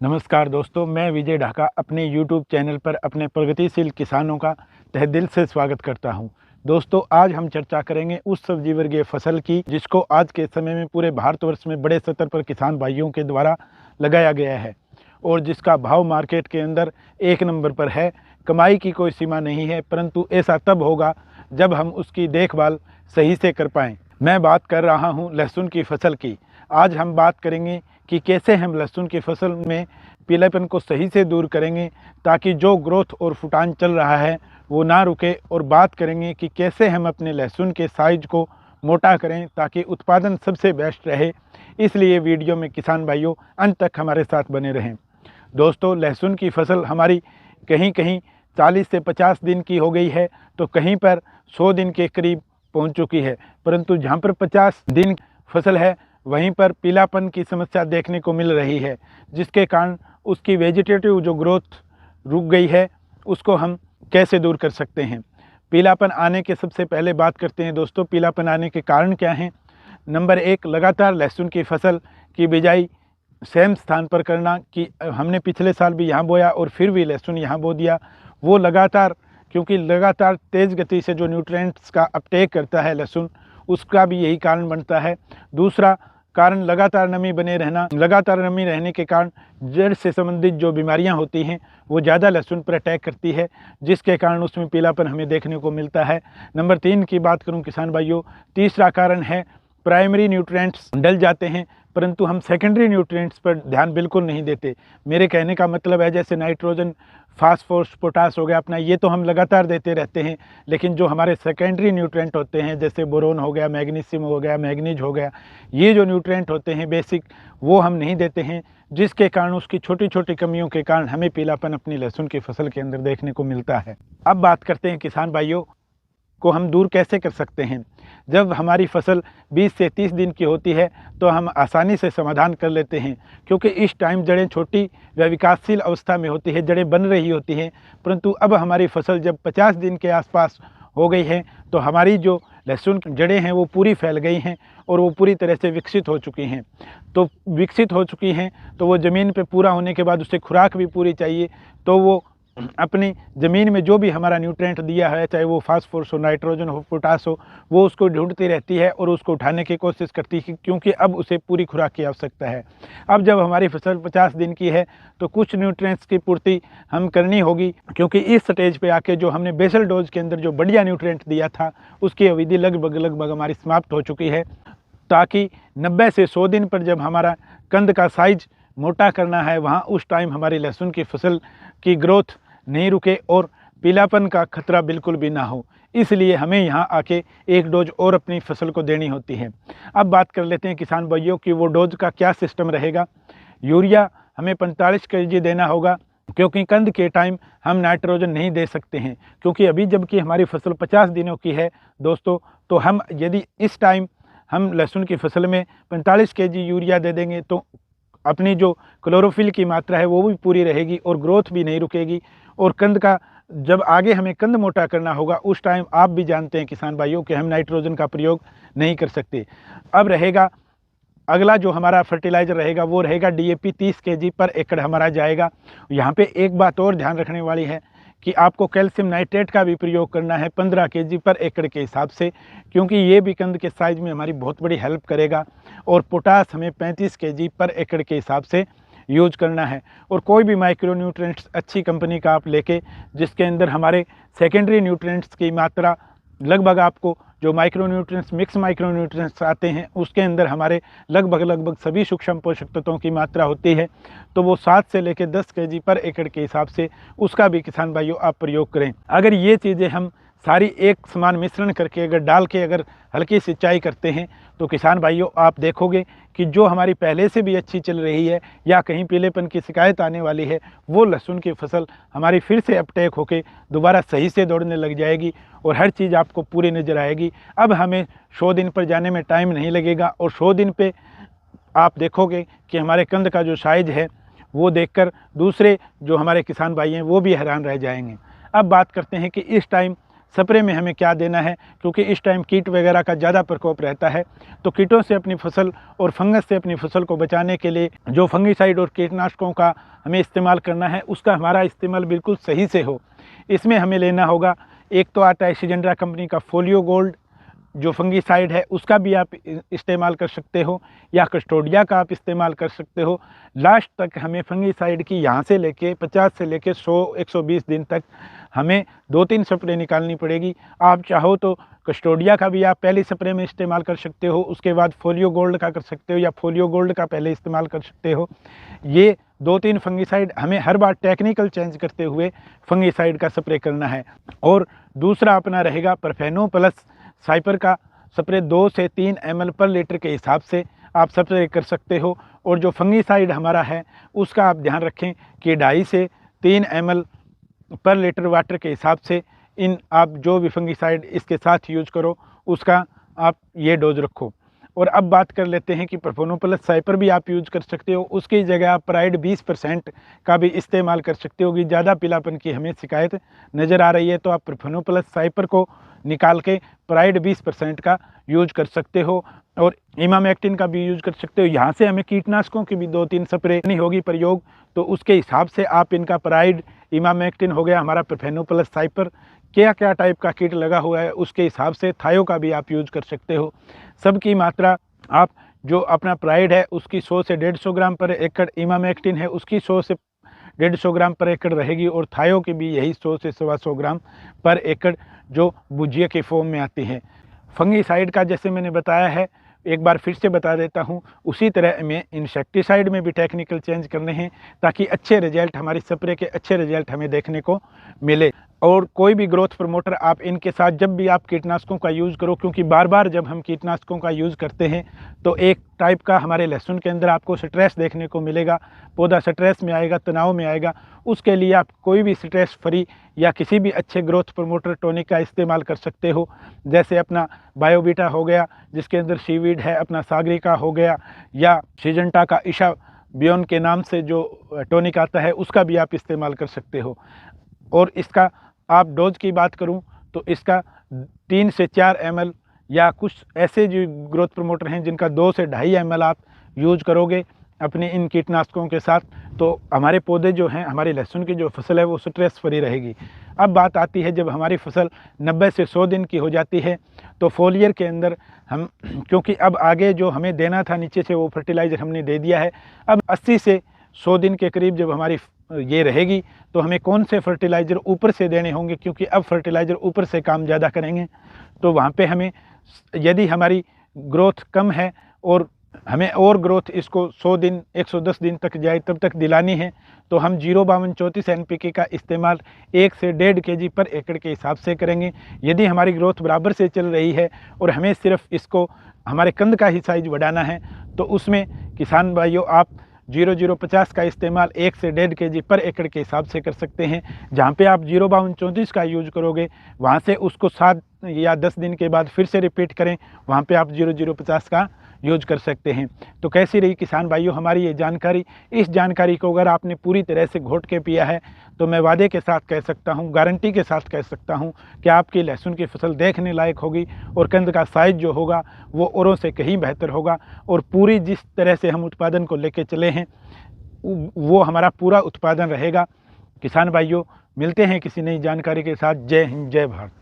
नमस्कार दोस्तों, मैं विजय ढाका अपने YouTube चैनल पर अपने प्रगतिशील किसानों का तहे दिल से स्वागत करता हूं। दोस्तों, आज हम चर्चा करेंगे उस सब्जी वर्गीय फसल की जिसको आज के समय में पूरे भारतवर्ष में बड़े स्तर पर किसान भाइयों के द्वारा लगाया गया है और जिसका भाव मार्केट के अंदर एक नंबर पर है। कमाई की कोई सीमा नहीं है, परंतु ऐसा तब होगा जब हम उसकी देखभाल सही से कर पाएँ। मैं बात कर रहा हूँ लहसुन की फसल की। आज हम बात करेंगे कि कैसे हम लहसुन की फसल में पीलापन को सही से दूर करेंगे ताकि जो ग्रोथ और फुटान चल रहा है वो ना रुके, और बात करेंगे कि कैसे हम अपने लहसुन के साइज को मोटा करें ताकि उत्पादन सबसे बेस्ट रहे। इसलिए वीडियो में किसान भाइयों अंत तक हमारे साथ बने रहें। दोस्तों, लहसुन की फसल हमारी कहीं कहीं 40 से 50 दिन की हो गई है, तो कहीं पर 100 दिन के करीब पहुंच चुकी है, परंतु जहां पर 50 दिन फसल है वहीं पर पीलापन की समस्या देखने को मिल रही है, जिसके कारण उसकी वेजिटेटिव जो ग्रोथ रुक गई है उसको हम कैसे दूर कर सकते हैं। पीलापन आने के सबसे पहले बात करते हैं दोस्तों, पीलापन आने के कारण क्या हैं। नंबर 1, लगातार लहसुन की फसल की बिजाई सेम स्थान पर करना कि हमने पिछले साल भी यहाँ बोया और फिर भी लहसुन यहाँ बो दिया। वो लगातार, क्योंकि लगातार तेज़ गति से जो न्यूट्रिएंट्स का अपटेक करता है लहसुन, उसका भी यही कारण बनता है। दूसरा कारण लगातार नमी बने रहना। लगातार नमी रहने के कारण जड़ से संबंधित जो बीमारियां होती हैं वो ज़्यादा लहसुन पर अटैक करती है, जिसके कारण उसमें पीलापन हमें देखने को मिलता है। नंबर 3 की बात करूं किसान भाइयों, तीसरा कारण है प्राइमरी न्यूट्रिएंट्स डल जाते हैं, परंतु हम सेकेंडरी न्यूट्रिएंट्स पर ध्यान बिल्कुल नहीं देते। मेरे कहने का मतलब है जैसे नाइट्रोजन, फास्फोरस, पोटास हो गया अपना, ये तो हम लगातार देते रहते हैं, लेकिन जो हमारे सेकेंडरी न्यूट्रिएंट होते हैं जैसे बोरोन हो गया, मैग्नीशियम हो गया, मैग्नीज हो गया, ये जो न्यूट्रिएंट होते हैं बेसिक, वो हम नहीं देते हैं, जिसके कारण उसकी छोटी छोटी कमियों के कारण हमें पीलापन अपनी लहसुन की फसल के अंदर देखने को मिलता है। अब बात करते हैं किसान भाइयों को हम दूर कैसे कर सकते हैं। जब हमारी फसल 20 से 30 दिन की होती है तो हम आसानी से समाधान कर लेते हैं, क्योंकि इस टाइम जड़ें छोटी व विकासशील अवस्था में होती है, जड़ें बन रही होती हैं। परंतु अब हमारी फसल जब 50 दिन के आसपास हो गई है तो हमारी जो लहसुन की जड़ें हैं वो पूरी फैल गई हैं और वो पूरी तरह से विकसित हो चुकी हैं। तो विकसित हो चुकी हैं तो वो ज़मीन पे पूरा होने के बाद उसे खुराक भी पूरी चाहिए, तो वो अपनी ज़मीन में जो भी हमारा न्यूट्रिएंट दिया है, चाहे वो फास्फोरस हो, नाइट्रोजन हो, पोटास हो, वो उसको ढूंढती रहती है और उसको उठाने की कोशिश करती है, क्योंकि अब उसे पूरी खुराक की आवश्यकता है। अब जब हमारी फसल 50 दिन की है तो कुछ न्यूट्रिएंट्स की पूर्ति हम करनी होगी, क्योंकि इस स्टेज पे आके जो हमने बेसल डोज के अंदर जो बढ़िया न्यूट्रिएंट दिया था उसकी अवधि लगभग हमारी समाप्त हो चुकी है। ताकि 90 से 100 दिन पर जब हमारा कंद का साइज मोटा करना है, वहाँ उस टाइम हमारी लहसुन की फसल की ग्रोथ नहीं रुके और पीलापन का खतरा बिल्कुल भी ना हो। इसलिए हमें यहाँ आके एक डोज और अपनी फसल को देनी होती है। अब बात कर लेते हैं किसान भाइयों कि वो डोज का क्या सिस्टम रहेगा। यूरिया हमें 45 kg देना होगा, क्योंकि कंद के टाइम हम नाइट्रोजन नहीं दे सकते हैं, क्योंकि अभी जबकि हमारी फसल 50 दिनों की है दोस्तों, तो हम यदि इस टाइम हम लहसुन की फसल में 45 kg यूरिया दे देंगे तो अपनी जो क्लोरोफिल की मात्रा है वो भी पूरी रहेगी और ग्रोथ भी नहीं रुकेगी। और कंद का जब आगे हमें कंद मोटा करना होगा उस टाइम आप भी जानते हैं किसान भाइयों कि हम नाइट्रोजन का प्रयोग नहीं कर सकते। अब रहेगा अगला जो हमारा फर्टिलाइज़र रहेगा वो रहेगा DAP 30 kg पर एकड़ हमारा जाएगा। यहाँ पे एक बात और ध्यान रखने वाली है कि आपको कैल्शियम नाइट्रेट का भी प्रयोग करना है 15 kg पर एकड़ के हिसाब से, क्योंकि ये भी कंद के साइज में हमारी बहुत बड़ी हेल्प करेगा। और पोटास हमें 35 kg पर एकड़ के हिसाब से यूज करना है। और कोई भी माइक्रो न्यूट्रिएंट्स अच्छी कंपनी का आप लेके जिसके अंदर हमारे सेकेंडरी न्यूट्रिएंट्स की मात्रा लगभग, आपको जो micro nutrients, mix micro nutrients आते हैं उसके अंदर हमारे लगभग सभी सूक्ष्म पोषक तत्वों की मात्रा होती है, तो वो 7 से लेकर 10 kg पर एकड़ के हिसाब से उसका भी किसान भाइयों आप प्रयोग करें। अगर ये चीज़ें हम सारी एक समान मिश्रण करके अगर डाल के अगर हल्की सिंचाई करते हैं तो किसान भाइयों आप देखोगे कि जो हमारी पहले से भी अच्छी चल रही है या कहीं पीलेपन की शिकायत आने वाली है, वो लहसुन की फसल हमारी फिर से अपटेक होके दोबारा सही से दौड़ने लग जाएगी और हर चीज़ आपको पूरी नज़र आएगी। अब हमें 100 दिन पर जाने में टाइम नहीं लगेगा और 100 दिन पे आप देखोगे कि हमारे कंद का जो साइज है वो देखकर दूसरे जो हमारे किसान भाई हैं वो भी हैरान रह जाएंगे। अब बात करते हैं कि इस टाइम स्प्रे में हमें क्या देना है, क्योंकि इस टाइम कीट वगैरह का ज़्यादा प्रकोप रहता है। तो कीटों से अपनी फसल और फंगस से अपनी फसल को बचाने के लिए जो फंगिसाइड और कीटनाशकों का हमें इस्तेमाल करना है उसका हमारा इस्तेमाल बिल्कुल सही से हो। इसमें हमें लेना होगा, एक तो आता है सिजेंट्रा कंपनी का फोलियो गोल्ड जो फंगीसाइड है, उसका भी आप इस्तेमाल कर सकते हो, या कस्टोडिया का आप इस्तेमाल कर सकते हो। लास्ट तक हमें फंगीसाइड की यहाँ से लेके 50 से लेके 100-120 दिन तक हमें 2-3 स्प्रे निकालनी पड़ेगी। आप चाहो तो कस्टोडिया का भी आप पहली स्प्रे में इस्तेमाल कर सकते हो, उसके बाद फोलियो गोल्ड का कर सकते हो, या फोलियो गोल्ड का पहले इस्तेमाल कर सकते हो। ये 2-3 फंगीसाइड हमें हर बार टेक्निकल चेंज करते हुए फंगीसाइड का स्प्रे करना है। और दूसरा अपना रहेगा परफेनो प्लस साइपर का स्प्रे 2 से 3 ml पर लीटर के हिसाब से आप स्प्रे कर सकते हो। और जो फंगीसाइड हमारा है उसका आप ध्यान रखें कि 2.5 से 3 ml पर लीटर वाटर के हिसाब से इन आप जो भी फंगीसाइड इसके साथ यूज करो उसका आप ये डोज रखो। और अब बात कर लेते हैं कि परफेनो प्लस साइपर भी आप यूज कर सकते हो, उसकी जगह आप प्राइड 20% का भी इस्तेमाल कर सकते हो कि ज़्यादा पीलापन की हमें शिकायत नज़र आ रही है तो आप परफेनो प्लस साइपर को निकाल के प्राइड 20% का यूज कर सकते हो। और इमामेक्टिन का भी यूज कर सकते हो। यहाँ से हमें कीटनाशकों की भी 2-3 स्प्रे नहीं होगी प्रयोग, तो उसके हिसाब से आप इनका प्राइड, इमामेक्टिन हो गया, हमारा परफेनो प्लस साइपर, क्या क्या टाइप का कीट लगा हुआ है उसके हिसाब से थायो का भी आप यूज कर सकते हो। सबकी मात्रा आप जो अपना प्राइड है उसकी 100 से 150 ग्राम पर एकड़, इमामेक्टिन है उसकी 100 से 150 ग्राम पर एकड़ रहेगी, और थायो की भी यही 100 से 125 ग्राम पर एकड़ जो भुजिया के फॉर्म में आती है। फंगीसाइड का जैसे मैंने बताया है, एक बार फिर से बता देता हूँ, उसी तरह हमें इंसेक्टिसाइड में भी टेक्निकल चेंज करने हैं ताकि अच्छे रिजल्ट, हमारी स्प्रे के अच्छे रिजल्ट हमें देखने को मिले। और कोई भी ग्रोथ प्रमोटर आप इनके साथ जब भी आप कीटनाशकों का यूज़ करो, क्योंकि बार बार जब हम कीटनाशकों का यूज़ करते हैं तो एक टाइप का हमारे लहसुन के अंदर आपको स्ट्रेस देखने को मिलेगा, पौधा स्ट्रेस में आएगा, तनाव में आएगा। उसके लिए आप कोई भी स्ट्रेस फ्री या किसी भी अच्छे ग्रोथ प्रमोटर टॉनिक का इस्तेमाल कर सकते हो। जैसे अपना बायोबीटा हो गया जिसके अंदर सीवीड है, अपना सागरिका हो गया, या सिजेंटा का ईशा बियॉन के नाम से जो टॉनिक आता है उसका भी आप इस्तेमाल कर सकते हो। और इसका आप डोज की बात करूं तो इसका 3 से 4 ml, या कुछ ऐसे जो ग्रोथ प्रमोटर हैं जिनका 2 से 2.5 ml आप यूज करोगे अपने इन कीटनाशकों के साथ, तो हमारे पौधे जो हैं, हमारी लहसुन की जो फसल है वो स्ट्रेस फ्री रहेगी। अब बात आती है जब हमारी फसल 90 से 100 दिन की हो जाती है तो फोलियर के अंदर हम, क्योंकि अब आगे जो हमें देना था नीचे से वो फर्टिलाइज़र हमने दे दिया है, अब 80 से 100 दिन के करीब जब हमारी ये रहेगी तो हमें कौन से फर्टिलाइज़र ऊपर से देने होंगे, क्योंकि अब फर्टिलाइज़र ऊपर से काम ज़्यादा करेंगे। तो वहाँ पे हमें, यदि हमारी ग्रोथ कम है और हमें और ग्रोथ इसको 100 दिन 110 दिन तक जाए तब तक दिलानी है, तो हम 05234 NPK का इस्तेमाल 1 से 1.5 kg पर एकड़ के हिसाब से करेंगे। यदि हमारी ग्रोथ बराबर से चल रही है और हमें सिर्फ इसको हमारे कंद का ही साइज बढ़ाना है, तो उसमें किसान भाइयों आप 0050 का इस्तेमाल 1 से 1.5 kg पर एकड़ के हिसाब से कर सकते हैं। जहाँ पे आप 05234 का यूज करोगे वहाँ से उसको 7 या 10 दिन के बाद फिर से रिपीट करें, वहाँ पे आप 0050 का यूज कर सकते हैं। तो कैसी रही किसान भाइयों हमारी ये जानकारी? इस जानकारी को अगर आपने पूरी तरह से घोट के पिया है तो मैं वादे के साथ कह सकता हूँ, गारंटी के साथ कह सकता हूँ कि आपकी लहसुन की फसल देखने लायक होगी और कंद का साइज जो होगा वो औरों से कहीं बेहतर होगा। और पूरी जिस तरह से हम उत्पादन को लेके चले हैं वो हमारा पूरा उत्पादन रहेगा। किसान भाइयों मिलते हैं किसी नई जानकारी के साथ। जय हिंद, जय भारत।